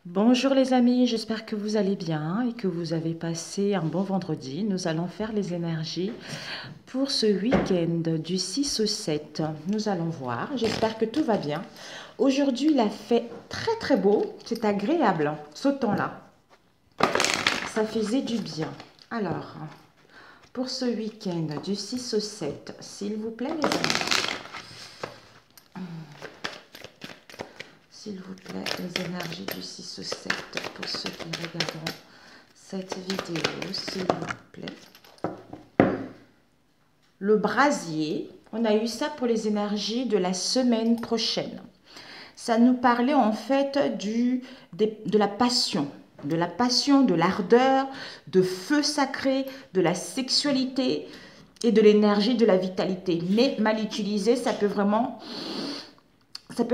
Bonjour les amis, j'espère que vous allez bien et que vous avez passé un bon vendredi. Nous allons faire les énergies pour ce week-end du 6 au 7. Nous allons voir, j'espère que tout va bien. Aujourd'hui, il a fait très très beau, c'est agréable ce temps-là. Ça faisait du bien. Alors, pour ce week-end du 6 au 7, s'il vous plaît les amis. S'il vous plaît, les énergies du 6 au 7 pour ceux qui regarderont cette vidéo, s'il vous plaît. Le brasier, on a eu ça pour les énergies de la semaine prochaine. Ça nous parlait en fait de la passion, de l'ardeur, de feu sacré, de la sexualité et de l'énergie de la vitalité. Mais mal utilisé, ça peut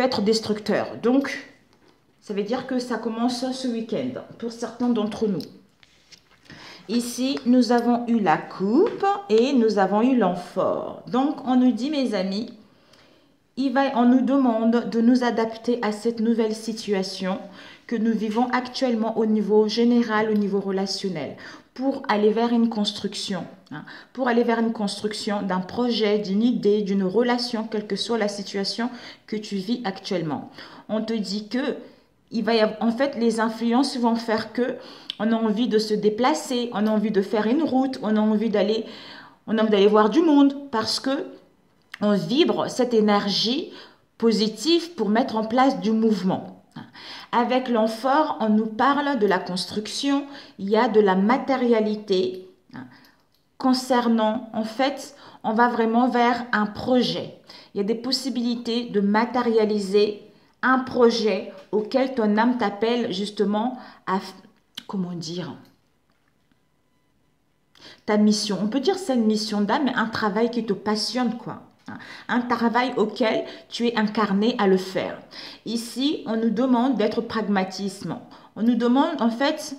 être destructeur. Donc, ça veut dire que ça commence ce week-end pour certains d'entre nous. Ici, nous avons eu la coupe et nous avons eu l'amphore. Donc, on nous dit, mes amis, on nous demande de nous adapter à cette nouvelle situation que nous vivons actuellement au niveau général, au niveau relationnel, pour aller vers une construction, pour aller vers une construction d'un projet, d'une idée, d'une relation, quelle que soit la situation que tu vis actuellement. On te dit que en fait, les influences vont faire que on a envie de se déplacer, on a envie de faire une route, on a envie d'aller voir du monde parce que on vibre cette énergie positive pour mettre en place du mouvement. Avec l'amphore, on nous parle de la construction, il y a de la matérialité concernant, en fait, on va vraiment vers un projet. Il y a des possibilités de matérialiser un projet auquel ton âme t'appelle justement à, comment dire, ta mission. On peut dire c'est une mission d'âme, mais un travail qui te passionne, quoi. Un travail auquel tu es incarné à le faire. Ici, on nous demande d'être pragmatisme. On nous demande en fait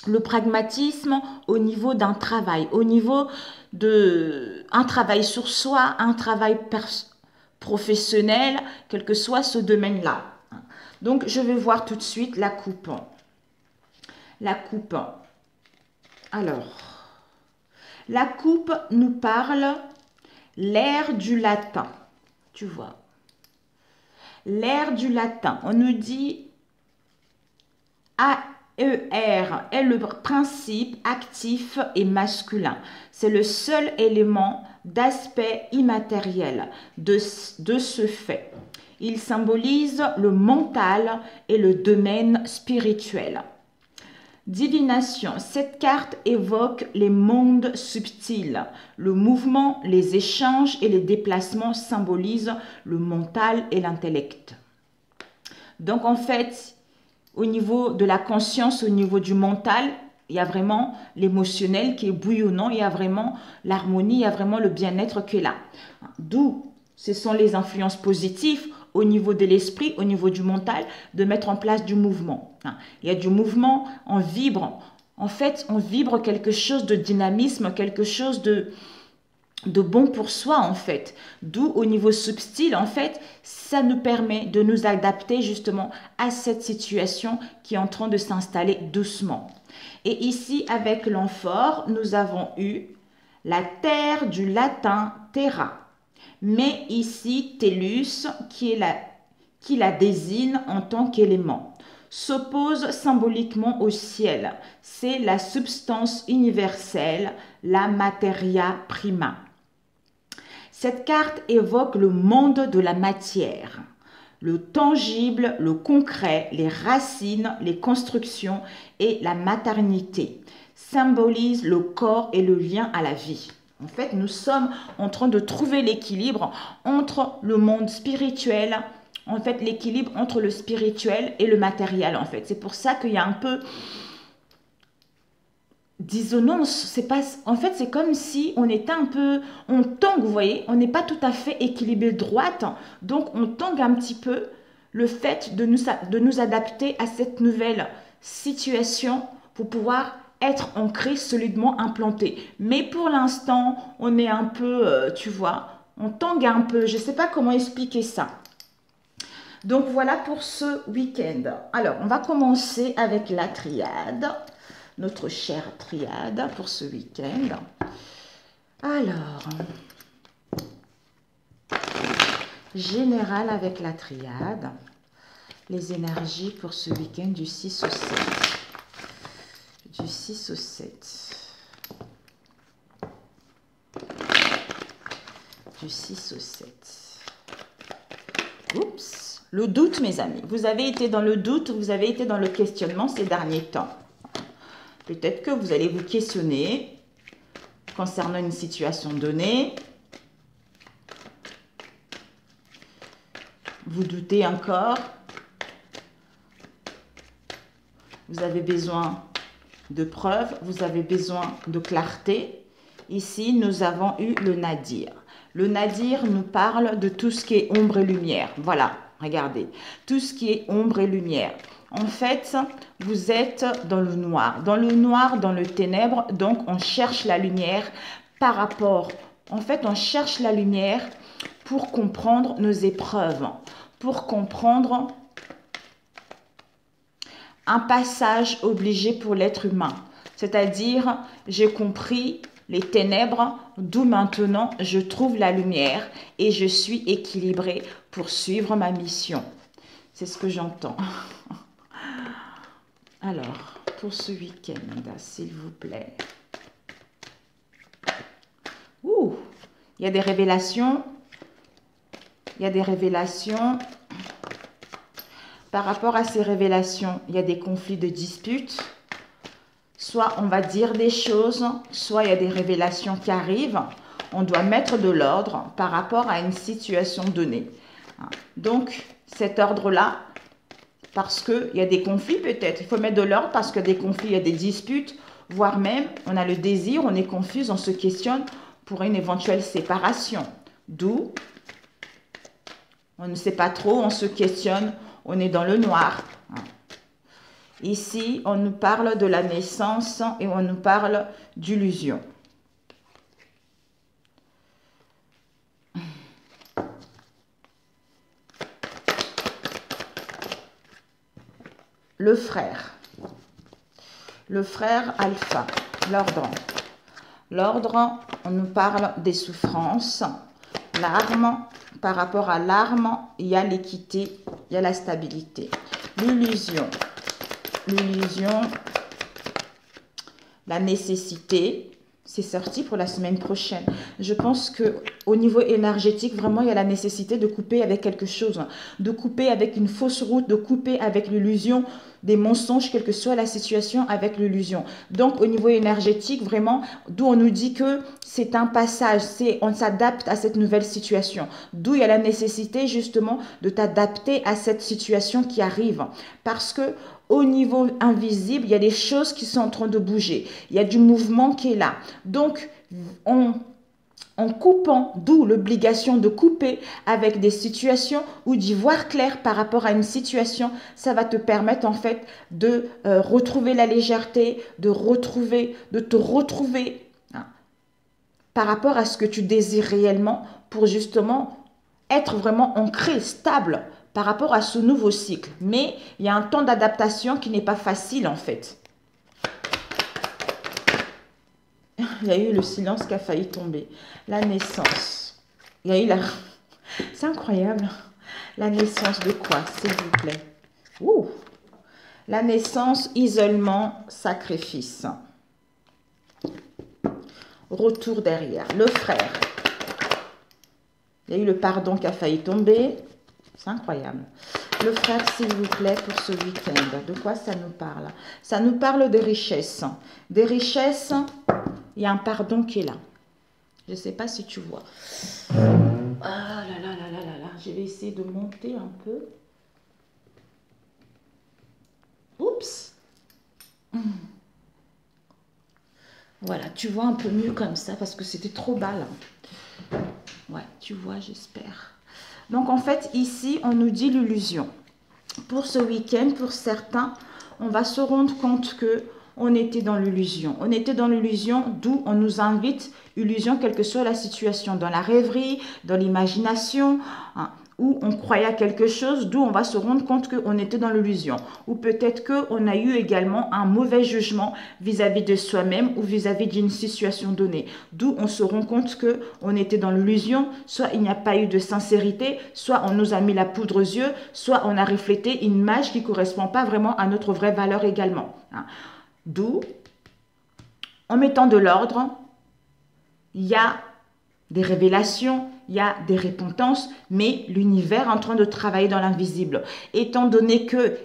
le pragmatisme au niveau d'un travail, au niveau un travail sur soi, un travail professionnel, quel que soit ce domaine-là. Donc, je vais voir tout de suite la coupe. La coupe. Alors, la coupe nous parle l'ère du latin. Tu vois. L'ère du latin. On nous dit AER est le principe actif et masculin. C'est le seul élément d'aspect immatériel de ce fait. Il symbolise le mental et le domaine spirituel. Divination. Cette carte évoque les mondes subtils. Le mouvement, les échanges et les déplacements symbolisent le mental et l'intellect. Donc en fait, au niveau de la conscience, au niveau du mental, il y a vraiment l'émotionnel qui est bouillonnant, il y a vraiment l'harmonie, il y a vraiment le bien-être qui est là. D'où ce sont les influences positives au niveau de l'esprit, au niveau du mental, de mettre en place du mouvement. Il y a du mouvement, on vibre. En fait, on vibre quelque chose de dynamisme, quelque chose de bon pour soi, en fait. D'où, au niveau subtil, en fait, ça nous permet de nous adapter justement à cette situation qui est en train de s'installer doucement. Et ici, avec l'amphore, nous avons eu la terre du latin terra. Mais ici, tellus, qui la désigne en tant qu'élément, s'oppose symboliquement au ciel. C'est la substance universelle, la materia prima. Cette carte évoque le monde de la matière, le tangible, le concret, les racines, les constructions et la maternité. Symbolise le corps et le lien à la vie. En fait, nous sommes en train de trouver l'équilibre entre le monde spirituel, en fait, l'équilibre entre le spirituel et le matériel, en fait. C'est pour ça qu'il y a un peu dissonance. C'est pas, en fait, c'est comme si on était un peu, on tangue, vous voyez, on n'est pas tout à fait équilibré droite, donc on tangue un petit peu le fait de nous adapter à cette nouvelle situation pour pouvoir être ancré, solidement implanté. Mais pour l'instant, on est un peu, tu vois, on tangue un peu. Je ne sais pas comment expliquer ça. Donc voilà pour ce week-end. Alors, on va commencer avec la triade, notre chère triade pour ce week-end. Alors, général avec la triade, les énergies pour ce week-end du 6 au 7. Du 6 au 7. Du 6 au 7. Oups, le doute, mes amis. Vous avez été dans le doute, vous avez été dans le questionnement ces derniers temps. Peut-être que vous allez vous questionner concernant une situation donnée. Vous doutez encore. Vous avez besoin de preuves, vous avez besoin de clarté. Ici, nous avons eu le nadir. Le nadir nous parle de tout ce qui est ombre et lumière. Voilà, regardez. Tout ce qui est ombre et lumière. En fait, vous êtes dans le noir. Dans le noir, dans le ténèbre. Donc, on cherche la lumière par rapport... En fait, on cherche la lumière pour comprendre nos épreuves. Pour comprendre un passage obligé pour l'être humain. C'est-à-dire, j'ai compris les ténèbres, d'où maintenant je trouve la lumière et je suis équilibrée pour suivre ma mission. C'est ce que j'entends. Alors, pour ce week-end, s'il vous plaît. Ouh, il y a des révélations. Il y a des révélations. Par rapport à ces révélations, il y a des conflits de disputes. Soit on va dire des choses, soit il y a des révélations qui arrivent. On doit mettre de l'ordre par rapport à une situation donnée. Donc, cet ordre-là, parce qu'il y a des conflits peut-être, il faut mettre de l'ordre parce qu'il y a des conflits, il y a des disputes, voire même on a le désir, on est confus, on se questionne pour une éventuelle séparation. D'où, on ne sait pas trop, on se questionne, on est dans le noir. Ici, on nous parle de la naissance et on nous parle d'illusion. Le frère alpha, l'ordre. L'ordre, on nous parle des souffrances. L'arme, par rapport à l'arme, il y a l'équité, il y a la stabilité. L'illusion, la nécessité, c'est sorti pour la semaine prochaine. Je pense qu'au niveau énergétique, vraiment, il y a la nécessité de couper avec quelque chose, de couper avec une fausse route, de couper avec l'illusion, des mensonges, quelle que soit la situation avec l'illusion. Donc, au niveau énergétique, vraiment, d'où on nous dit que c'est un passage, on s'adapte à cette nouvelle situation. D'où il y a la nécessité, justement, de t'adapter à cette situation qui arrive. Parce que au niveau invisible, il y a des choses qui sont en train de bouger. Il y a du mouvement qui est là. Donc, en coupant, d'où l'obligation de couper avec des situations ou d'y voir clair par rapport à une situation, ça va te permettre en fait de retrouver la légèreté, de te retrouver par rapport à ce que tu désires réellement pour justement être vraiment ancré, stable par rapport à ce nouveau cycle. Mais il y a un temps d'adaptation qui n'est pas facile en fait. Il y a eu le silence qui a failli tomber. La naissance. Il y a eu la... C'est incroyable. La naissance de quoi, s'il vous plaît? Ouh. La naissance, isolement, sacrifice. Retour derrière. Le frère. Il y a eu le pardon qui a failli tomber. C'est incroyable. Le frère, s'il vous plaît, pour ce week-end. De quoi ça nous parle? Ça nous parle des richesses. Des richesses, il y a un pardon qui est là. Je ne sais pas si tu vois. Ah là là là là là là. Je vais essayer de monter un peu. Oups. Voilà, tu vois un peu mieux comme ça parce que c'était trop bas là. Ouais, tu vois, j'espère. Donc, en fait, ici, on nous dit l'illusion. Pour ce week-end, pour certains, on va se rendre compte que on était dans l'illusion. On était dans l'illusion, d'où on nous invite, illusion, quelle que soit la situation, dans la rêverie, dans l'imagination, hein, où on croyait à quelque chose, d'où on va se rendre compte qu'on était dans l'illusion. Ou peut-être qu'on a eu également un mauvais jugement vis-à-vis de soi-même ou vis-à-vis d'une situation donnée. D'où on se rend compte qu'on était dans l'illusion, soit il n'y a pas eu de sincérité, soit on nous a mis la poudre aux yeux, soit on a reflété une image qui ne correspond pas vraiment à notre vraie valeur également. D'où, en mettant de l'ordre, il y a des révélations, il y a des repentances, mais l'univers est en train de travailler dans l'invisible. Étant donné que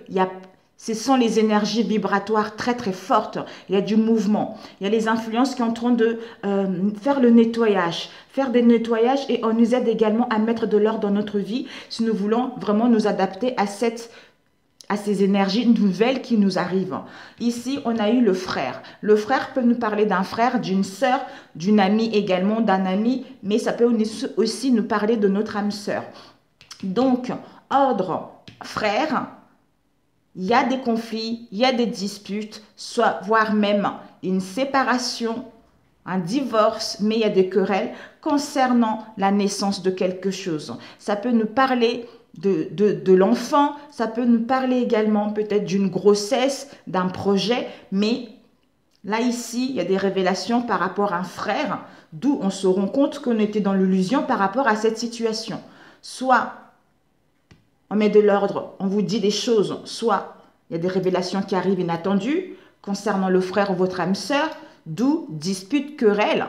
ce sont les énergies vibratoires très très fortes, il y a du mouvement, il y a les influences qui sont en train de faire le nettoyage, faire des nettoyages, et on nous aide également à mettre de l'ordre dans notre vie si nous voulons vraiment nous adapter à ces énergies nouvelles qui nous arrivent. Ici, on a eu le frère. Le frère peut nous parler d'un frère, d'une sœur, d'une amie également, d'un ami, mais ça peut aussi nous parler de notre âme sœur. Donc, ordre, frère, il y a des conflits, il y a des disputes, voire même une séparation, un divorce, mais il y a des querelles concernant la naissance de quelque chose. Ça peut nous parler de l'enfant, ça peut nous parler également peut-être d'une grossesse, d'un projet, mais là ici, il y a des révélations par rapport à un frère, d'où on se rend compte qu'on était dans l'illusion par rapport à cette situation. Soit on met de l'ordre, on vous dit des choses, soit il y a des révélations qui arrivent inattendues concernant le frère ou votre âme sœur, d'où dispute, querelle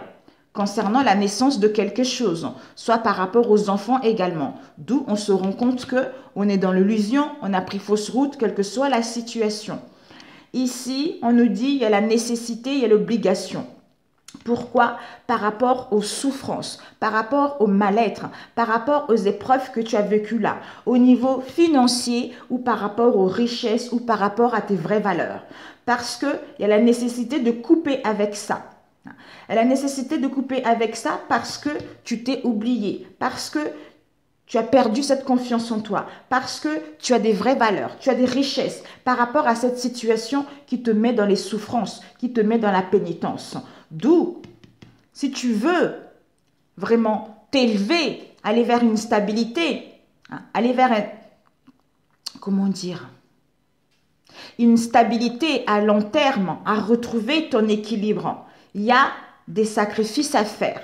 concernant la naissance de quelque chose, soit par rapport aux enfants également, d'où on se rend compte qu'on est dans l'illusion, on a pris fausse route, quelle que soit la situation. Ici, on nous dit il y a la nécessité, il y a l'obligation. Pourquoi? Par rapport aux souffrances, par rapport au mal-être, par rapport aux épreuves que tu as vécues là, au niveau financier ou par rapport aux richesses ou par rapport à tes vraies valeurs. Parce qu'il y a la nécessité de couper avec ça. Elle a la nécessité de couper avec ça parce que tu t'es oublié, parce que tu as perdu cette confiance en toi, parce que tu as des vraies valeurs, tu as des richesses par rapport à cette situation qui te met dans les souffrances, qui te met dans la pénitence. D'où, si tu veux vraiment t'élever, aller vers une stabilité, aller vers comment dire, une stabilité à long terme, à retrouver ton équilibre, il y a des sacrifices à faire.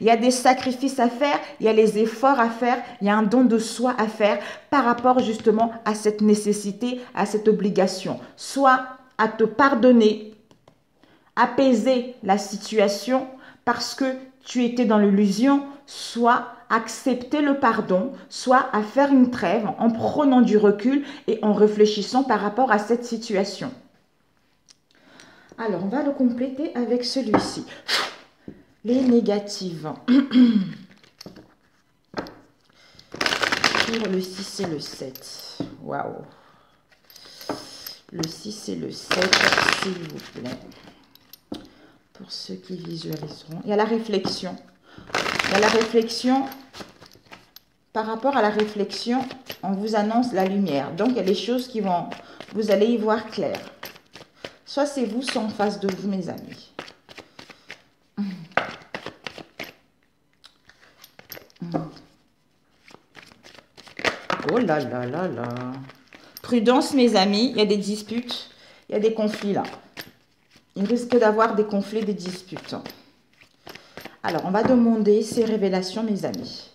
Il y a des sacrifices à faire, il y a les efforts à faire, il y a un don de soi à faire par rapport justement à cette nécessité, à cette obligation. Soit à te pardonner, apaiser la situation parce que tu étais dans l'illusion, soit accepter le pardon, soit à faire une trêve en prenant du recul et en réfléchissant par rapport à cette situation. Alors, on va le compléter avec celui-ci. Les négatives. Pour le 6 et le 7. Waouh. Le 6 et le 7, s'il vous plaît. Pour ceux qui visualiseront. Il y a la réflexion. Il y a la réflexion. Par rapport à la réflexion, on vous annonce la lumière. Donc, il y a des choses qui vont... Vous allez y voir clair. Soit c'est vous, soit en face de vous, mes amis. Oh là là là là. Prudence, mes amis. Il y a des disputes. Il y a des conflits là. Il risque d'avoir des conflits, des disputes. Alors, on va demander ces révélations, mes amis.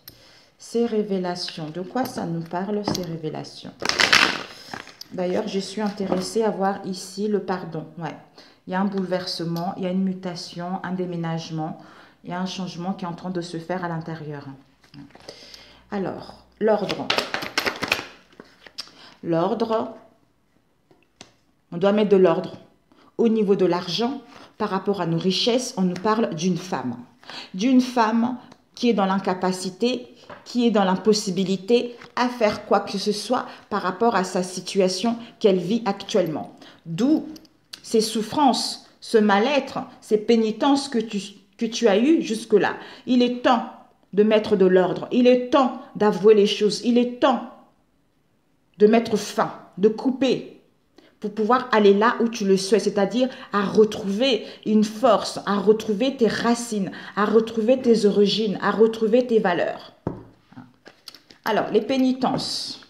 Ces révélations. De quoi ça nous parle, ces révélations? D'ailleurs, je suis intéressée à voir ici le pardon. Ouais. Il y a un bouleversement, il y a une mutation, un déménagement. Il y a un changement qui est en train de se faire à l'intérieur. Alors, l'ordre. L'ordre, on doit mettre de l'ordre. Au niveau de l'argent, par rapport à nos richesses, on nous parle d'une femme. D'une femme qui est dans l'incapacité, qui est dans l'impossibilité à faire quoi que ce soit par rapport à sa situation qu'elle vit actuellement. D'où ces souffrances, ce mal-être, ces pénitences que tu as eues jusque-là. Il est temps de mettre de l'ordre. Il est temps d'avouer les choses. Il est temps de mettre fin, de couper pour pouvoir aller là où tu le souhaites, c'est-à-dire à retrouver une force, à retrouver tes racines, à retrouver tes origines, à retrouver tes valeurs. Alors, les pénitences.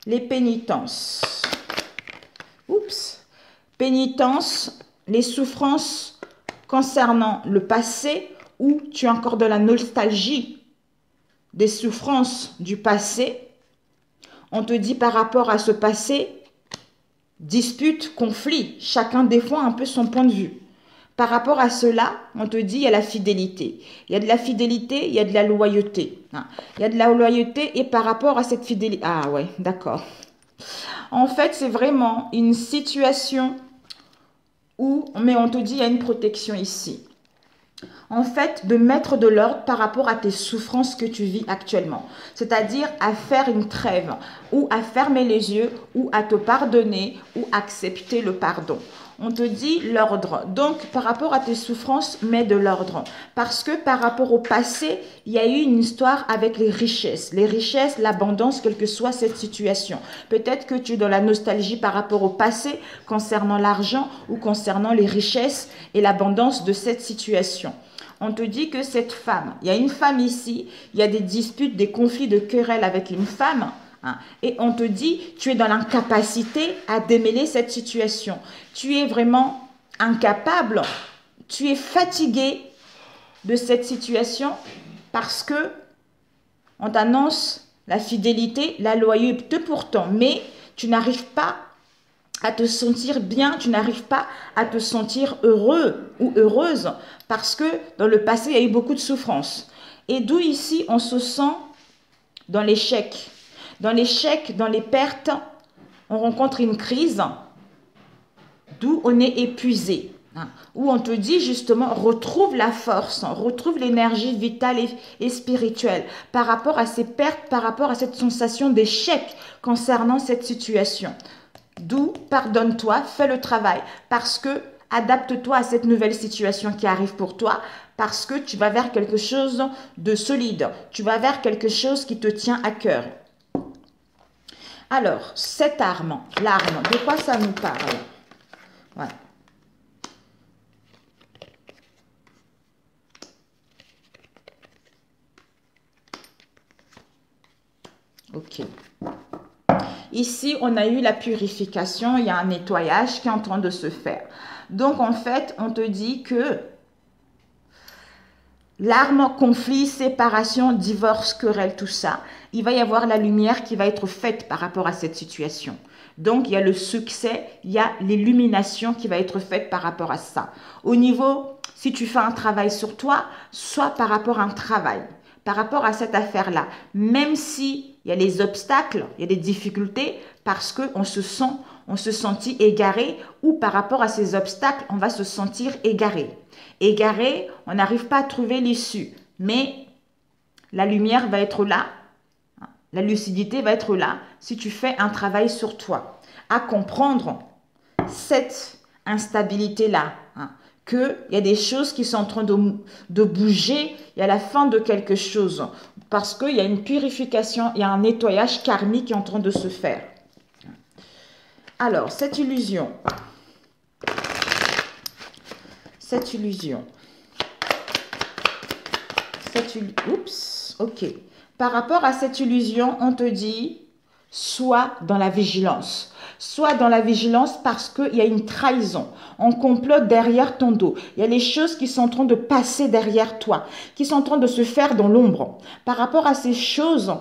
Les pénitences. Oups. Pénitences, les souffrances concernant le passé ou tu as encore de la nostalgie des souffrances du passé. On te dit par rapport à ce passé, dispute, conflit, chacun défend un peu son point de vue. Par rapport à cela, on te dit il y a la fidélité. Il y a de la fidélité, il y a de la loyauté. Il y a de la loyauté et par rapport à cette fidélité... Ah ouais, d'accord. En fait, c'est vraiment une situation où... Mais on te dit il y a une protection ici. En fait, de mettre de l'ordre par rapport à tes souffrances que tu vis actuellement. C'est-à-dire à faire une trêve, ou à fermer les yeux, ou à te pardonner, ou accepter le pardon. On te dit l'ordre. Donc, par rapport à tes souffrances, mets de l'ordre. Parce que par rapport au passé, il y a eu une histoire avec les richesses. Les richesses, l'abondance, quelle que soit cette situation. Peut-être que tu es dans la nostalgie par rapport au passé, concernant l'argent ou concernant les richesses et l'abondance de cette situation. On te dit que cette femme, il y a une femme ici, il y a des disputes, des conflits de querelles avec une femme. Et on te dit, tu es dans l'incapacité à démêler cette situation. Tu es vraiment incapable, tu es fatigué de cette situation parce que on t'annonce la fidélité, la loyauté pourtant, mais tu n'arrives pas à te sentir bien, tu n'arrives pas à te sentir heureux ou heureuse parce que dans le passé, il y a eu beaucoup de souffrance. Et d'où ici, on se sent dans l'échec. Dans l'échec, dans les pertes, on rencontre une crise, d'où on est épuisé. Où on te dit justement, retrouve la force, retrouve l'énergie vitale et spirituelle par rapport à ces pertes, par rapport à cette sensation d'échec concernant cette situation. D'où, pardonne-toi, fais le travail parce que adapte-toi à cette nouvelle situation qui arrive pour toi parce que tu vas vers quelque chose de solide, tu vas vers quelque chose qui te tient à cœur. Alors, cette arme, l'arme, de quoi ça nous parle? Voilà. Ok. Ici, on a eu la purification, il y a un nettoyage qui est en train de se faire. Donc, en fait, on te dit que l'arme, conflit, séparation, divorce, querelle, tout ça, il va y avoir la lumière qui va être faite par rapport à cette situation. Donc, il y a le succès, il y a l'illumination qui va être faite par rapport à ça. Au niveau, si tu fais un travail sur toi, soit par rapport à un travail, par rapport à cette affaire-là, même si il y a les obstacles, il y a des difficultés, parce qu'on se sentit égaré, ou par rapport à ces obstacles, on va se sentir égaré. Égaré, on n'arrive pas à trouver l'issue, mais la lumière va être là, la lucidité va être là, si tu fais un travail sur toi, à comprendre cette instabilité-là, qu'il y a des choses qui sont en train de bouger, il y a la fin de quelque chose, parce qu'il y a une purification, il y a un nettoyage karmique qui est en train de se faire. Alors, cette illusion, oups, ok. Par rapport à cette illusion, on te dit, sois dans la vigilance. Sois dans la vigilance parce qu'il y a une trahison. On complote derrière ton dos. Il y a les choses qui sont en train de passer derrière toi, qui sont en train de se faire dans l'ombre. Par rapport à ces choses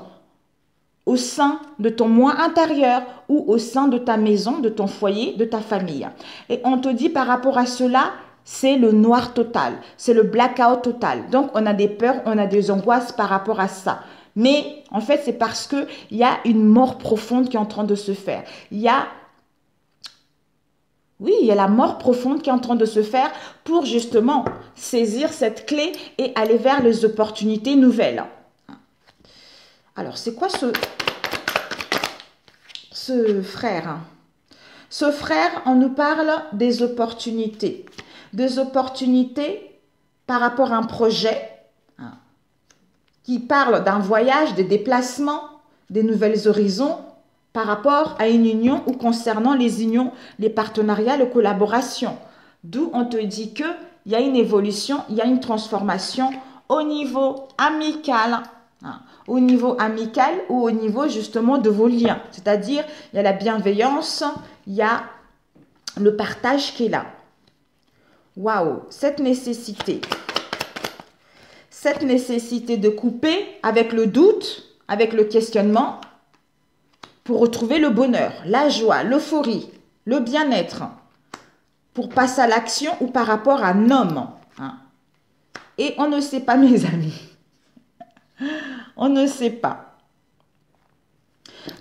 au sein de ton moi intérieur ou au sein de ta maison, de ton foyer, de ta famille. Et on te dit par rapport à cela, c'est le noir total, c'est le blackout total. Donc, on a des peurs, on a des angoisses par rapport à ça. Mais en fait, c'est parce qu'il y a une mort profonde qui est en train de se faire. Il y a la mort profonde qui est en train de se faire pour justement saisir cette clé et aller vers les opportunités nouvelles. Alors, c'est quoi ce frère? Ce frère, on nous parle des opportunités. Des opportunités par rapport à un projet qui parle d'un voyage, des déplacements, des nouvelles horizons par rapport à une union ou concernant les unions, les partenariats, les collaborations. D'où on te dit qu'il y a une évolution, il y a une transformation au niveau amical, hein, au niveau amical ou au niveau justement de vos liens. C'est-à-dire, il y a la bienveillance, il y a le partage qui est là. Waouh, cette nécessité de couper avec le doute, avec le questionnement, pour retrouver le bonheur, la joie, l'euphorie, le bien-être, pour passer à l'action ou par rapport à un homme. Hein. Et on ne sait pas, mes amis. On ne sait pas.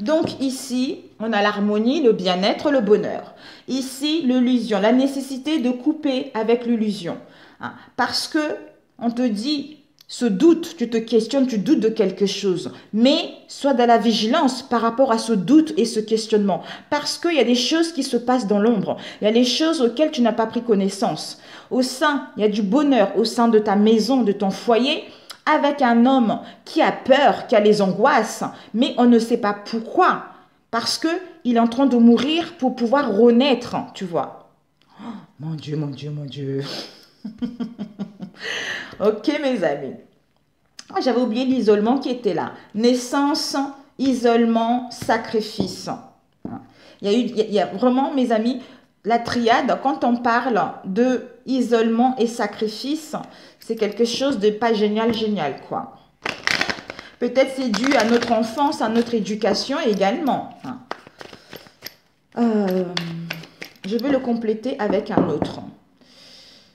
Donc ici, on a l'harmonie, le bien-être, le bonheur. Ici, l'illusion, la nécessité de couper avec l'illusion. Hein. Parce que on te dit, ce doute, tu te questionnes, tu doutes de quelque chose. Mais sois dans la vigilance par rapport à ce doute et ce questionnement. Parce qu'il y a des choses qui se passent dans l'ombre. Il y a des choses auxquelles tu n'as pas pris connaissance. Au sein, il y a du bonheur au sein de ta maison, de ton foyer, avec un homme qui a peur, qui a les angoisses, mais on ne sait pas pourquoi. Parce qu'il est en train de mourir pour pouvoir renaître, tu vois. Oh, mon Dieu, mon Dieu, mon Dieu. Ok, mes amis. Oh, j'avais oublié l'isolement qui était là. Naissance, isolement, sacrifice. Il y a vraiment, mes amis, la triade, quand on parle de isolement et sacrifice, c'est quelque chose de pas génial, quoi. Peut-être c'est dû à notre enfance, à notre éducation également. Je vais le compléter avec un autre.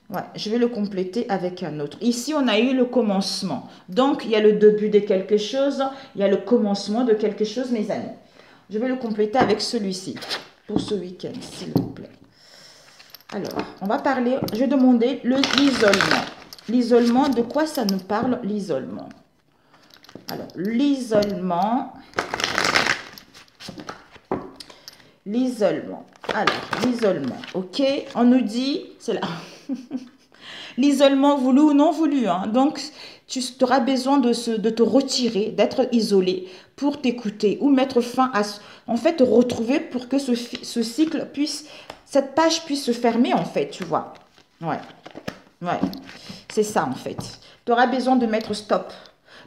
Ouais, je vais le compléter avec un autre. Ici, on a eu le commencement. Donc, il y a le début de quelque chose, il y a le commencement de quelque chose, mes amis. Je vais le compléter avec celui-ci, pour ce week-end, s'il vous plaît. Alors, on va parler, je vais demander l'isolement. L'isolement, de quoi ça nous parle, l'isolement? Alors, l'isolement. L'isolement. Alors, l'isolement, ok? On nous dit, c'est là. L'isolement voulu ou non voulu. Hein. Donc, tu auras besoin de te retirer, d'être isolé pour t'écouter ou mettre fin à... En fait, te retrouver pour que ce cycle puisse... Cette page puisse se fermer, en fait, tu vois. Ouais. Ouais. C'est ça, en fait. Tu auras besoin de mettre stop.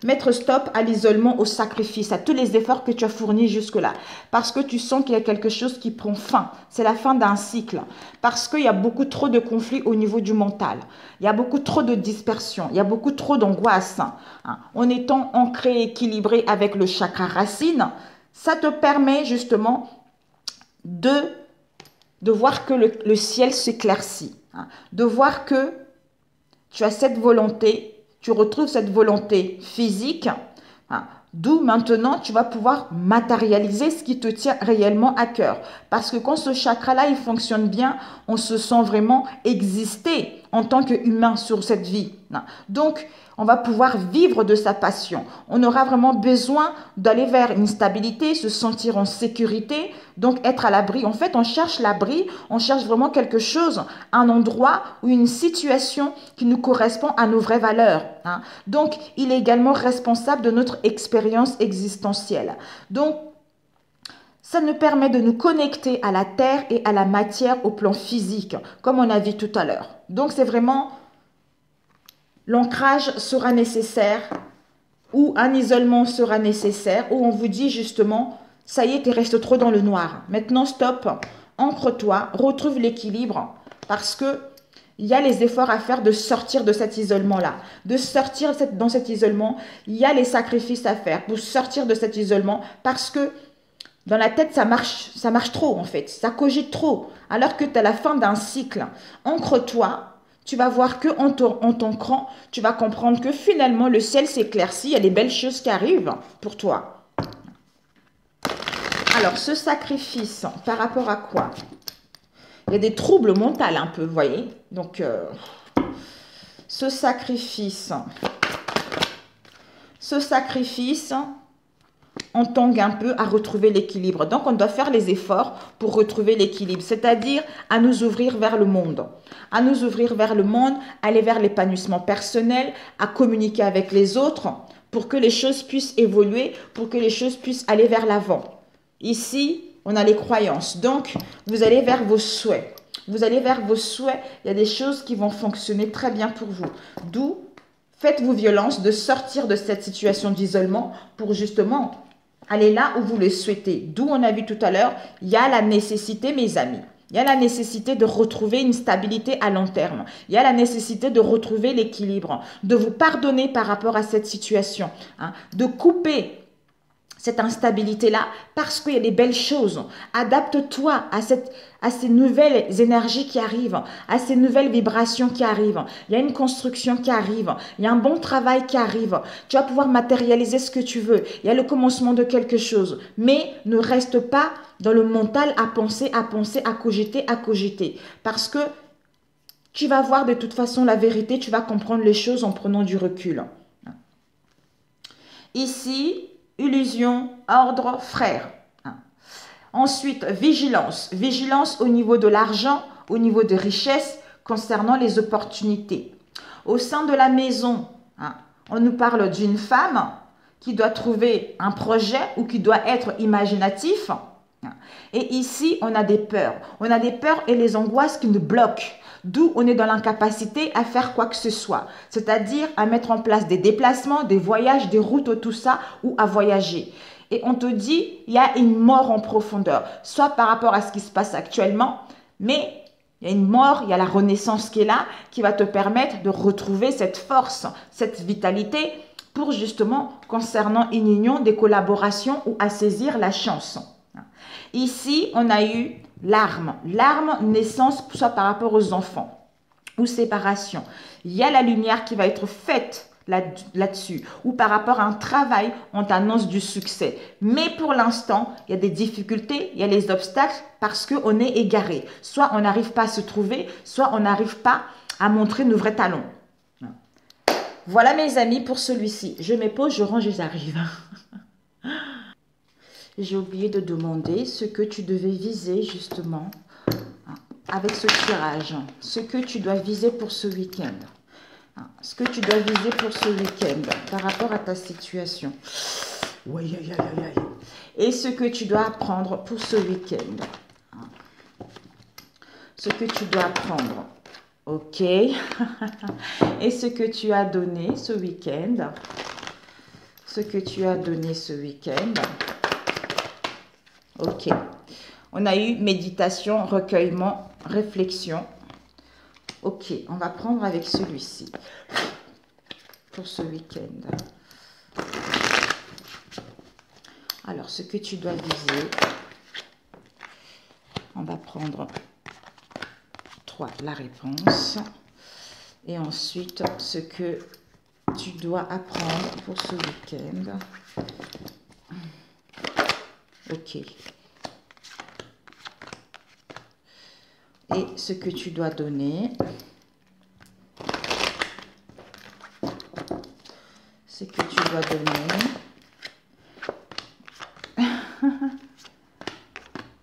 Mettre stop à l'isolement, au sacrifice, à tous les efforts que tu as fournis jusque-là. Parce que tu sens qu'il y a quelque chose qui prend fin. C'est la fin d'un cycle. Parce qu'il y a beaucoup trop de conflits au niveau du mental. Il y a beaucoup trop de dispersion. Il y a beaucoup trop d'angoisse. Hein. En étant ancré, équilibré avec le chakra racine, ça te permet justement de voir que le ciel s'éclaircit. Hein. De voir que tu as cette volonté. Tu retrouves cette volonté physique, hein, d'où maintenant tu vas pouvoir matérialiser ce qui te tient réellement à cœur. Parce que quand ce chakra-là, il fonctionne bien, on se sent vraiment exister en tant qu'humain sur cette vie. Hein. Donc, on va pouvoir vivre de sa passion. On aura vraiment besoin d'aller vers une stabilité, se sentir en sécurité, donc être à l'abri. En fait, on cherche l'abri, on cherche vraiment quelque chose, un endroit ou une situation qui nous correspond à nos vraies valeurs. Hein. Donc, il est également responsable de notre expérience existentielle. Donc, ça nous permet de nous connecter à la terre et à la matière au plan physique, comme on a vu tout à l'heure. Donc, c'est vraiment... L'ancrage sera nécessaire ou un isolement sera nécessaire où on vous dit justement, ça y est, tu restes trop dans le noir. Maintenant, stop, ancre-toi, retrouve l'équilibre parce que il y a les efforts à faire de sortir de cet isolement-là. De sortir dans cet isolement, il y a les sacrifices à faire pour sortir de cet isolement parce que dans la tête, ça marche trop en fait, ça cogite trop. Alors que tu es à la fin d'un cycle, ancre-toi. Tu vas voir qu'en t'ancrant, tu vas comprendre que finalement, le ciel s'éclaircit, il y a des belles choses qui arrivent pour toi. Alors, ce sacrifice, par rapport à quoi? Il y a des troubles mentaux un peu, vous voyez. Donc, ce sacrifice, on tangue un peu à retrouver l'équilibre. Donc, on doit faire les efforts pour retrouver l'équilibre, c'est-à-dire à nous ouvrir vers le monde. À nous ouvrir vers le monde, aller vers l'épanouissement personnel, à communiquer avec les autres pour que les choses puissent évoluer, pour que les choses puissent aller vers l'avant. Ici, on a les croyances. Donc, vous allez vers vos souhaits. Vous allez vers vos souhaits. Il y a des choses qui vont fonctionner très bien pour vous. D'où Faites-vous violence de sortir de cette situation d'isolement pour justement aller là où vous le souhaitez. D'où on a vu tout à l'heure, il y a la nécessité, mes amis. Il y a la nécessité de retrouver une stabilité à long terme. Il y a la nécessité de retrouver l'équilibre, de vous pardonner par rapport à cette situation, hein, de couper cette instabilité-là parce qu'il y a des belles choses. Adapte-toi à ces nouvelles énergies qui arrivent, à ces nouvelles vibrations qui arrivent. Il y a une construction qui arrive, il y a un bon travail qui arrive. Tu vas pouvoir matérialiser ce que tu veux. Il y a le commencement de quelque chose. Mais ne reste pas dans le mental à penser, à cogiter. Parce que tu vas voir de toute façon la vérité, tu vas comprendre les choses en prenant du recul. Ici, illusion, ordre, frère. Ensuite, vigilance. Vigilance au niveau de l'argent, au niveau de richesse, concernant les opportunités. Au sein de la maison, on nous parle d'une femme qui doit trouver un projet ou qui doit être imaginatif. Et ici, on a des peurs. On a des peurs et les angoisses qui nous bloquent. D'où on est dans l'incapacité à faire quoi que ce soit. C'est-à-dire à mettre en place des déplacements, des voyages, des routes, tout ça, ou à voyager. Et on te dit, il y a une mort en profondeur. Soit par rapport à ce qui se passe actuellement, mais il y a une mort, il y a la renaissance qui est là, qui va te permettre de retrouver cette force, cette vitalité, pour justement, concernant une union, des collaborations ou à saisir la chance. Ici, on a eu l'arme, naissance, soit par rapport aux enfants ou séparation. Il y a la lumière qui va être faite là-dessus ou par rapport à un travail, on t'annonce du succès. Mais pour l'instant, il y a des difficultés, il y a les obstacles parce qu'on est égaré. Soit on n'arrive pas à se trouver, soit on n'arrive pas à montrer nos vrais talents. Voilà mes amis pour celui-ci. Je me pose, je range et j'arrive. J'ai oublié de demander ce que tu devais viser justement avec ce tirage. Ce que tu dois viser pour ce week-end. Ce que tu dois viser pour ce week-end par rapport à ta situation. Et ce que tu dois apprendre pour ce week-end. Ce que tu dois apprendre. Ok. Et ce que tu as donné ce week-end. Ce que tu as donné ce week-end. Ok. On a eu méditation, recueillement, réflexion. Ok, on va prendre avec celui-ci pour ce week-end. Alors, ce que tu dois viser, on va prendre 3, la réponse. Et ensuite, ce que tu dois apprendre pour ce week-end. Ok. Et ce que tu dois donner. Ce que tu dois donner.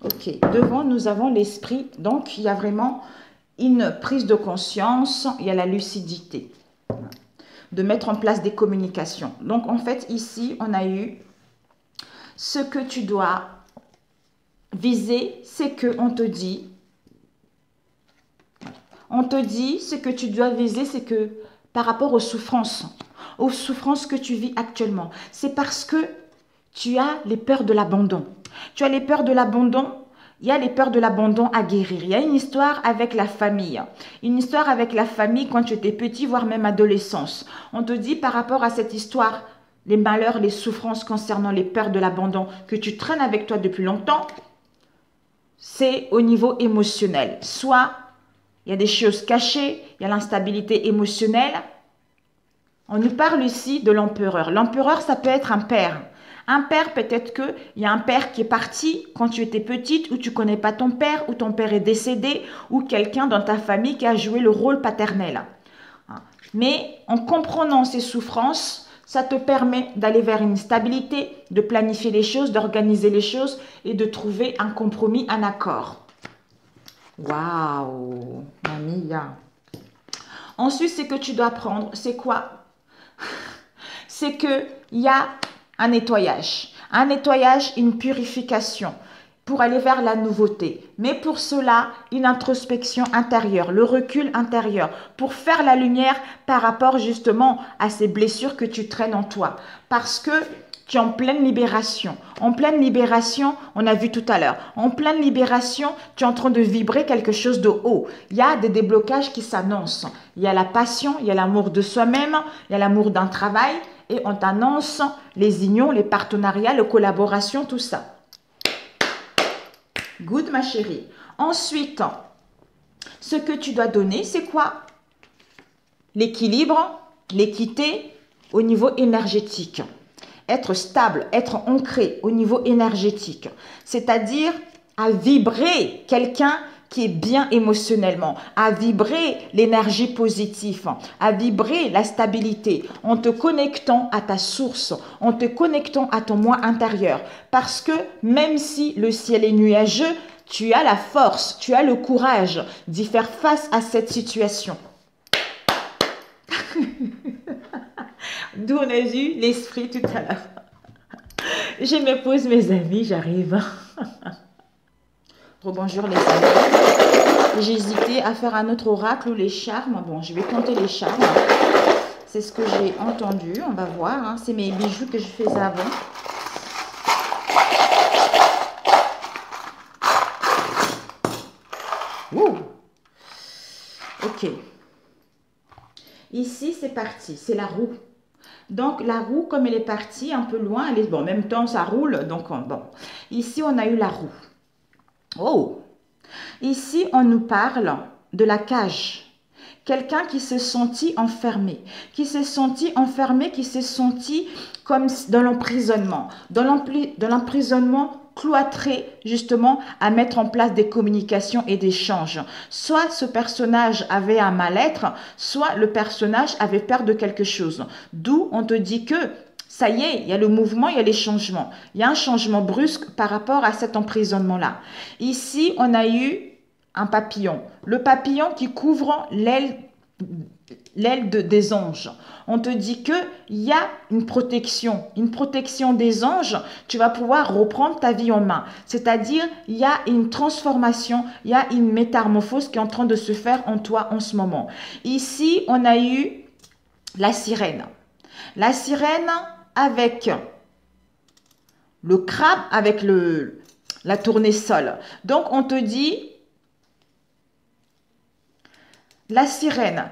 Ok. Devant, nous avons l'esprit. Donc, il y a vraiment une prise de conscience. Il y a la lucidité. De mettre en place des communications. Donc, en fait, ici, on a eu ce que tu dois viser. C'est qu'on te dit... On te dit, ce que tu dois viser, c'est que par rapport aux souffrances que tu vis actuellement, c'est parce que tu as les peurs de l'abandon. Tu as les peurs de l'abandon, il y a les peurs de l'abandon à guérir. Il y a une histoire avec la famille. Une histoire avec la famille quand tu étais petit, voire même adolescence. On te dit par rapport à cette histoire, les malheurs, les souffrances concernant les peurs de l'abandon que tu traînes avec toi depuis longtemps, c'est au niveau émotionnel. Soit il y a des choses cachées, il y a l'instabilité émotionnelle. On nous parle ici de l'empereur. L'empereur, ça peut être un père. Un père, peut-être qu'il y a un père qui est parti quand tu étais petite, ou tu ne connais pas ton père, ou ton père est décédé, ou quelqu'un dans ta famille qui a joué le rôle paternel. Mais en comprenant ces souffrances, ça te permet d'aller vers une stabilité, de planifier les choses, d'organiser les choses et de trouver un compromis, un accord. Waouh, mamia. Ensuite, ce que tu dois apprendre, c'est quoi? C'est qu'il y a un nettoyage, une purification. pour aller vers la nouveauté. Mais pour cela, une introspection intérieure, le recul intérieur, pour faire la lumière par rapport justement à ces blessures que tu traînes en toi. Parce que tu es en pleine libération. En pleine libération, on a vu tout à l'heure, en pleine libération, tu es en train de vibrer quelque chose de haut. Il y a des déblocages qui s'annoncent. Il y a la passion, il y a l'amour de soi-même, il y a l'amour d'un travail et on t'annonce les unions, les partenariats, les collaborations, tout ça. Good, ma chérie. Ensuite, ce que tu dois donner, c'est quoi? L'équilibre, l'équité au niveau énergétique. Être stable, être ancré au niveau énergétique. C'est-à-dire à vibrer quelqu'un qui est bien émotionnellement, à vibrer l'énergie positive, à vibrer la stabilité, en te connectant à ta source, en te connectant à ton moi intérieur. Parce que même si le ciel est nuageux, tu as la force, tu as le courage d'y faire face à cette situation. D'où on a vu l'esprit tout à l'heure. Je me pose mes amis, j'arrive. Rebonjour les amis. J'ai hésité à faire un autre oracle ou les charmes. Bon, je vais tenter les charmes. C'est ce que j'ai entendu. On va voir. Hein. C'est mes bijoux que je faisais avant. Ouh. Ok. Ici, c'est parti. C'est la roue. Donc, la roue, comme elle est partie un peu loin, elle est, bon, en même temps, ça roule. Donc, bon. Ici, on a eu la roue. Oh! Ici, on nous parle de la cage. Quelqu'un qui s'est senti enfermé, qui s'est senti comme dans l'emprisonnement, dans l'emprisonnement cloîtré justement à mettre en place des communications et des échanges. Soit ce personnage avait un mal-être, soit le personnage avait peur de quelque chose. D'où on te dit que ça y est, il y a le mouvement, il y a les changements. Il y a un changement brusque par rapport à cet emprisonnement-là. Ici, on a eu un papillon. Le papillon qui couvre l'aile des anges. On te dit qu'il y a une protection des anges. Tu vas pouvoir reprendre ta vie en main. C'est-à-dire, il y a une transformation, il y a une métamorphose qui est en train de se faire en toi en ce moment. Ici, on a eu la sirène. La sirène avec le crabe, avec la tournesol. Donc, on te dit la sirène,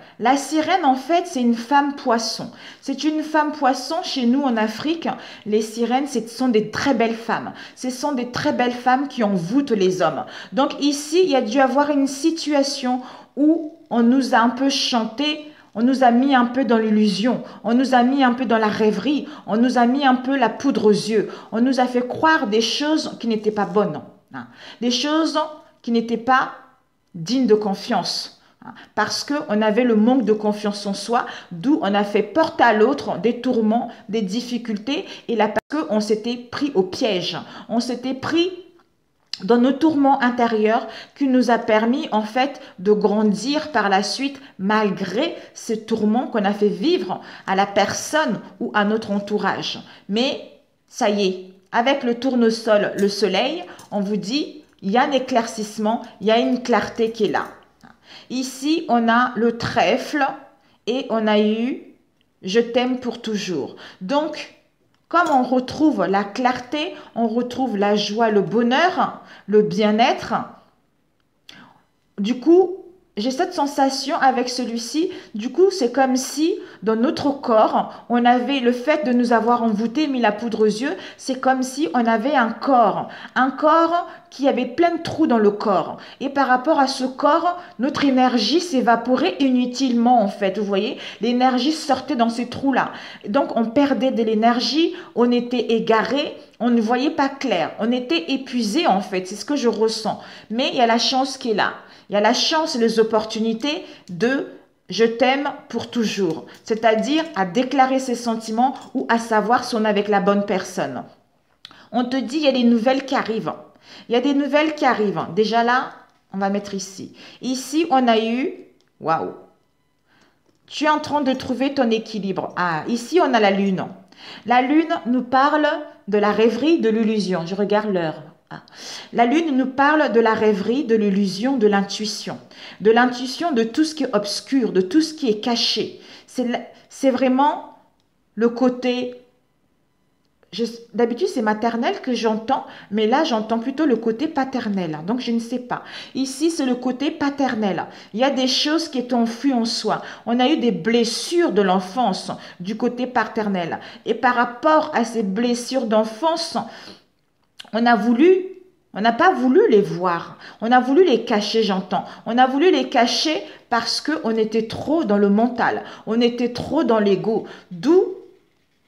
en fait, c'est une femme poisson. C'est une femme poisson. Chez nous, en Afrique, les sirènes, ce sont des très belles femmes. Ce sont des très belles femmes qui envoûtent les hommes. Donc ici, il y a dû avoir une situation où on nous a un peu chanté, on nous a mis un peu dans l'illusion, on nous a mis un peu dans la rêverie, on nous a mis un peu la poudre aux yeux, on nous a fait croire des choses qui n'étaient pas bonnes, hein. Des choses qui n'étaient pas dignes de confiance. Parce qu'on avait le manque de confiance en soi, d'où on a fait porter à l'autre des tourments, des difficultés, et là parce qu'on s'était pris au piège, on s'était pris dans nos tourments intérieurs qui nous a permis en fait de grandir par la suite malgré ces tourments qu'on a fait vivre à la personne ou à notre entourage. Mais ça y est, avec le tournesol, le soleil, on vous dit, il y a un éclaircissement, il y a une clarté qui est là. Ici, on a le trèfle et on a eu « Je t'aime pour toujours ». Donc, comme on retrouve la clarté, on retrouve la joie, le bonheur, le bien-être, du coup, j'ai cette sensation avec celui-ci. Du coup, c'est comme si dans notre corps, on avait le fait de nous avoir envoûtés, mis la poudre aux yeux. C'est comme si on avait un corps qui avait plein de trous dans le corps. Et par rapport à ce corps, notre énergie s'évaporait inutilement en fait. Vous voyez, l'énergie sortait dans ces trous-là. Donc, on perdait de l'énergie, on était égaré, on ne voyait pas clair. On était épuisé en fait, c'est ce que je ressens. Mais il y a la chance qui est là. Il y a la chance et les opportunités de « je t'aime pour toujours », c'est-à-dire à déclarer ses sentiments ou à savoir si on est avec la bonne personne. On te dit il y a des nouvelles qui arrivent. Il y a des nouvelles qui arrivent. Déjà là, on va mettre ici. Ici, on a eu, waouh, tu es en train de trouver ton équilibre. Ah, ici, on a la lune. La lune nous parle de la rêverie, de l'illusion. Je regarde l'heure. Ah. La lune nous parle de la rêverie, de l'illusion, de l'intuition. De l'intuition de tout ce qui est obscur, de tout ce qui est caché. C'est vraiment le côté... D'habitude, c'est maternel que j'entends, mais là, j'entends plutôt le côté paternel. Donc, je ne sais pas. Ici, c'est le côté paternel. Il y a des choses qui sont enfuies en soi. On a eu des blessures de l'enfance du côté paternel. Et par rapport à ces blessures d'enfance, on n'a pas voulu les voir. On a voulu les cacher, j'entends. On a voulu les cacher parce qu'on était trop dans le mental. On était trop dans l'ego. D'où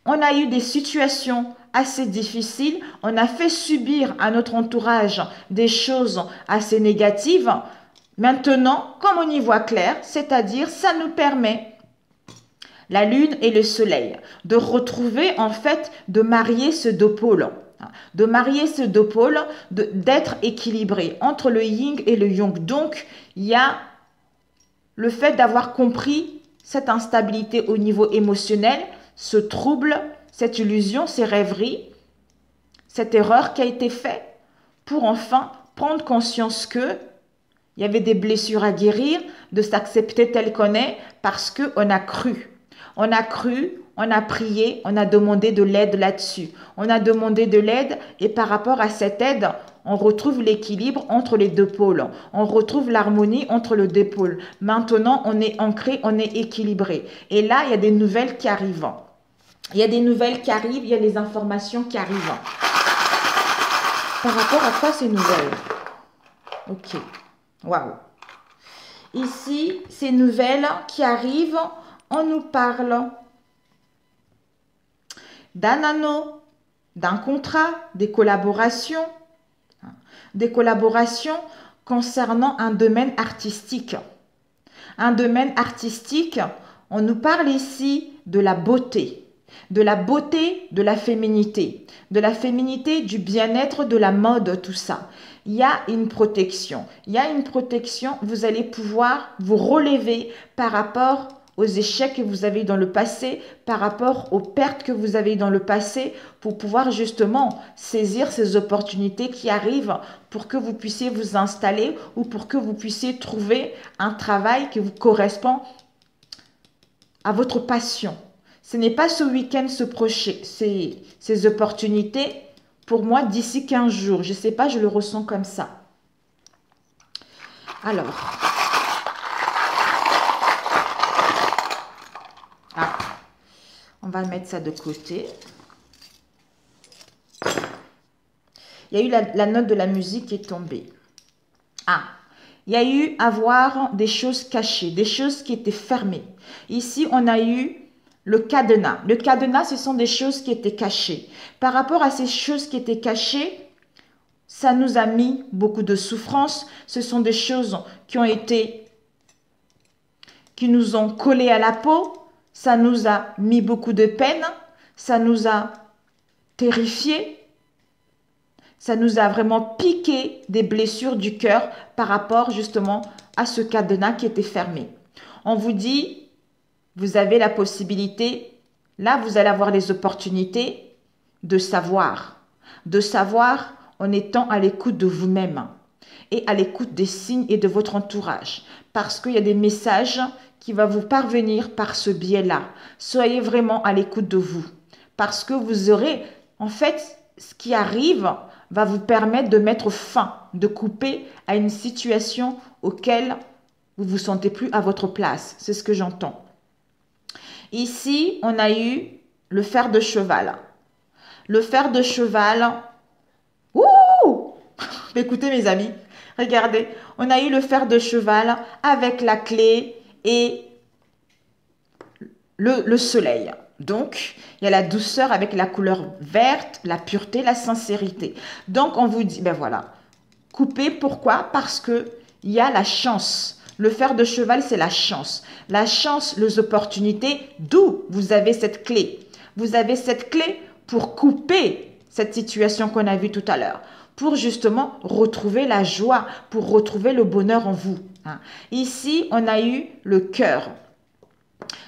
on a eu des situations assez difficiles. On a fait subir à notre entourage des choses assez négatives. Maintenant, comme on y voit clair, c'est-à-dire ça nous permet, la lune et le soleil, de retrouver en fait, de marier ce deux pôles. De marier ces deux pôles, d'être équilibré entre le yin et le yang. Donc, il y a le fait d'avoir compris cette instabilité au niveau émotionnel, ce trouble, cette illusion, ces rêveries, cette erreur qui a été faite pour enfin prendre conscience que il y avait des blessures à guérir, de s'accepter tel qu'on est parce qu'on a cru. On a cru, on a prié, on a demandé de l'aide là-dessus. On a demandé de l'aide et par rapport à cette aide, on retrouve l'équilibre entre les deux pôles. On retrouve l'harmonie entre les deux pôles. Maintenant, on est ancré, on est équilibré. Et là, il y a des nouvelles qui arrivent. Il y a des nouvelles qui arrivent, il y a les informations qui arrivent. Par rapport à quoi ces nouvelles? Ok. Waouh. Ici, ces nouvelles qui arrivent, on nous parle d'un anneau, d'un contrat, des collaborations concernant un domaine artistique. Un domaine artistique, on nous parle ici de la beauté, de la féminité, du bien-être, de la mode, tout ça. Il y a une protection. Vous allez pouvoir vous relever par rapport aux échecs que vous avez dans le passé, par rapport aux pertes que vous avez dans le passé, pour pouvoir justement saisir ces opportunités qui arrivent pour que vous puissiez vous installer ou pour que vous puissiez trouver un travail qui vous correspond à votre passion. Ce n'est pas ce week-end, ces opportunités, pour moi, d'ici 15 jours. Je ne sais pas, je le ressens comme ça. Alors... on va mettre ça de côté. Il y a eu la note de la musique qui est tombée. Il y a eu à voir des choses cachées, des choses qui étaient fermées. Ici, on a eu le cadenas. Le cadenas, ce sont des choses qui étaient cachées. Par rapport à ces choses qui étaient cachées, ça nous a mis beaucoup de souffrance. Ce sont des choses qui nous ont collé à la peau. Ça nous a mis beaucoup de peine, ça nous a terrifiés, ça nous a vraiment piqué des blessures du cœur par rapport justement à ce cadenas qui était fermé. On vous dit, vous avez la possibilité, là vous allez avoir les opportunités de savoir en étant à l'écoute de vous-même et à l'écoute des signes et de votre entourage. Parce qu'il y a des messages qui vont vous parvenir par ce biais-là. Soyez vraiment à l'écoute de vous. Parce que vous aurez, en fait, ce qui arrive va vous permettre de mettre fin, de couper à une situation auquel vous ne vous sentez plus à votre place. C'est ce que j'entends. Ici, on a eu le fer de cheval. Le fer de cheval... Ouh! Écoutez mes amis, regardez, on a eu le fer de cheval avec la clé et le soleil. Donc, il y a la douceur avec la couleur verte, la pureté, la sincérité. Donc, on vous dit, ben voilà, coupez. Pourquoi? Parce qu'il y a la chance. Le fer de cheval, c'est la chance. La chance, les opportunités, d'où vous avez cette clé. Vous avez cette clé pour couper cette situation qu'on a vue tout à l'heure, pour justement retrouver la joie, pour retrouver le bonheur en vous. Ici, on a eu le cœur.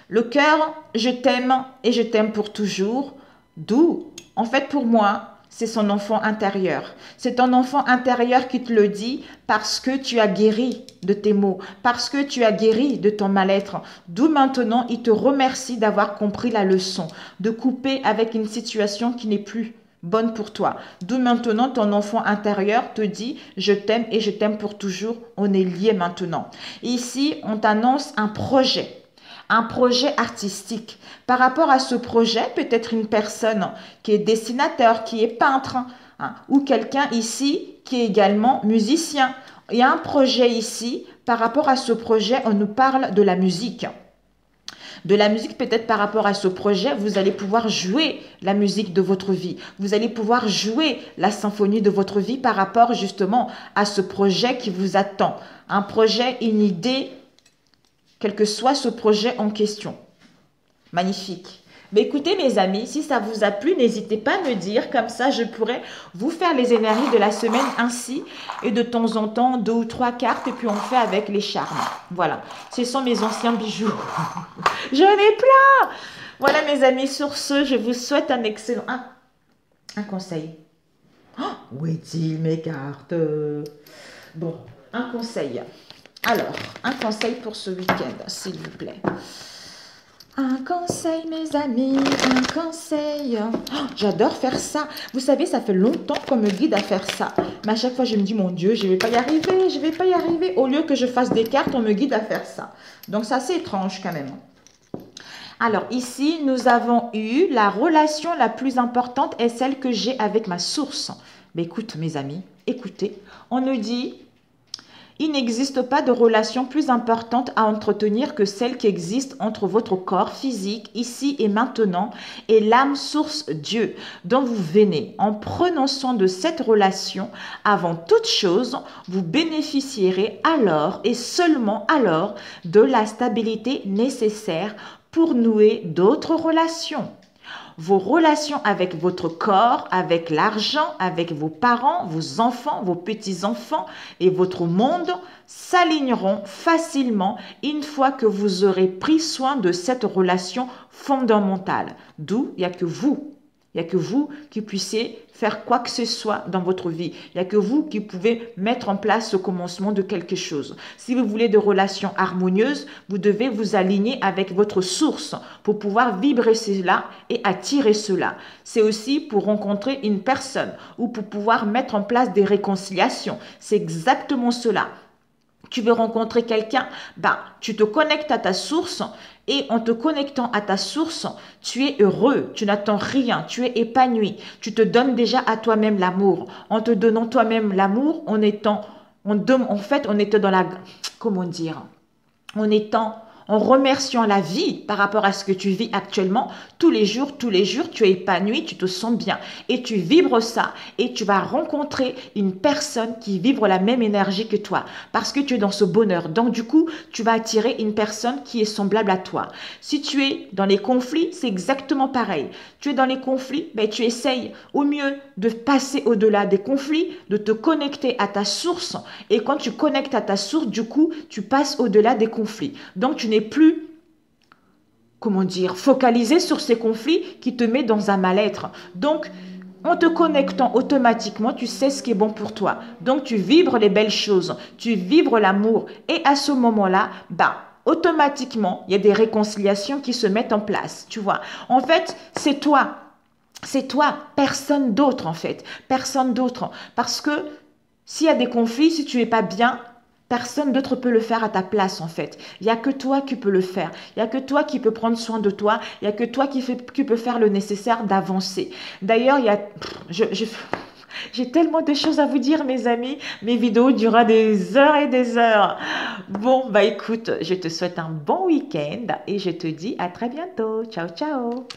Le cœur, je t'aime et je t'aime pour toujours. D'où, en fait, pour moi, c'est son enfant intérieur. C'est ton enfant intérieur qui te le dit parce que tu as guéri de tes maux, parce que tu as guéri de ton mal-être. D'où maintenant, il te remercie d'avoir compris la leçon, de couper avec une situation qui n'est plus bonne pour toi. D'où maintenant, ton enfant intérieur te dit « Je t'aime et je t'aime pour toujours ». On est liés maintenant. Ici, on t'annonce un projet artistique. Par rapport à ce projet, peut-être une personne qui est dessinateur, qui est peintre, hein, ou quelqu'un ici qui est également musicien. Il y a un projet ici. Par rapport à ce projet, on nous parle de la musique. De la musique, peut-être par rapport à ce projet, vous allez pouvoir jouer la musique de votre vie. Vous allez pouvoir jouer la symphonie de votre vie par rapport justement à ce projet qui vous attend. Un projet, une idée, quel que soit ce projet en question. Magnifique. Mais écoutez mes amis, si ça vous a plu, n'hésitez pas à me dire, comme ça je pourrais vous faire les énergies de la semaine ainsi, et de temps en temps 2 ou 3 cartes, et puis on fait avec les charmes. Voilà, ce sont mes anciens bijoux. J'en ai plein. Voilà mes amis, sur ce, je vous souhaite un excellent... un conseil. Oh, où est-il mes cartes? Bon, un conseil. Alors, un conseil pour ce week-end, s'il vous plaît. Un conseil, mes amis, un conseil. Oh, j'adore faire ça. Vous savez, ça fait longtemps qu'on me guide à faire ça. Mais à chaque fois, je me dis, mon Dieu, je ne vais pas y arriver, je ne vais pas y arriver. Au lieu que je fasse des cartes, on me guide à faire ça. Donc, c'est assez étrange quand même. Alors, ici, nous avons eu la relation la plus importante est celle que j'ai avec ma source. Mais écoute, mes amis, écoutez, on nous dit... Il n'existe pas de relation plus importante à entretenir que celle qui existe entre votre corps physique, ici et maintenant, et l'âme source Dieu, dont vous venez. En prenant soin de cette relation, avant toute chose, vous bénéficierez alors et seulement alors de la stabilité nécessaire pour nouer d'autres relations. Vos relations avec votre corps, avec l'argent, avec vos parents, vos enfants, vos petits-enfants et votre monde s'aligneront facilement une fois que vous aurez pris soin de cette relation fondamentale. D'où il n'y a que vous. Il n'y a que vous qui puissiez faire quoi que ce soit dans votre vie. Il n'y a que vous qui pouvez mettre en place ce commencement de quelque chose. Si vous voulez des relations harmonieuses, vous devez vous aligner avec votre source pour pouvoir vibrer cela et attirer cela. C'est aussi pour rencontrer une personne ou pour pouvoir mettre en place des réconciliations. C'est exactement cela. Tu veux rencontrer quelqu'un, tu te connectes à ta source et en te connectant à ta source, tu es heureux, tu n'attends rien, tu es épanoui, tu te donnes déjà à toi-même l'amour. En te donnant toi-même l'amour, en fait, on était dans la, comment dire, en remerciant la vie par rapport à ce que tu vis actuellement, tous les jours, tu es épanoui, tu te sens bien et tu vibres ça et tu vas rencontrer une personne qui vibre la même énergie que toi parce que tu es dans ce bonheur. Donc du coup, tu vas attirer une personne qui est semblable à toi. Si tu es dans les conflits, c'est exactement pareil. Tu es dans les conflits, tu essayes au mieux de passer au-delà des conflits, de te connecter à ta source et quand tu connectes à ta source, du coup, tu passes au-delà des conflits. Donc tu n'es plus, comment dire, focalisé sur ces conflits qui te met dans un mal-être. Donc, en te connectant automatiquement, tu sais ce qui est bon pour toi. Donc, tu vibres les belles choses, tu vibres l'amour. Et à ce moment-là, automatiquement, il y a des réconciliations qui se mettent en place, tu vois. En fait, c'est toi, personne d'autre en fait, personne d'autre. Parce que s'il y a des conflits, si tu n'es pas bien, personne d'autre peut le faire à ta place en fait. Il n'y a que toi qui peux le faire. Il n'y a que toi qui peux prendre soin de toi. Il n'y a que toi qui peux faire le nécessaire d'avancer. D'ailleurs, j'ai tellement de choses à vous dire mes amis. Mes vidéos durent des heures et des heures. Bon, écoute, je te souhaite un bon week-end et je te dis à très bientôt. Ciao, ciao.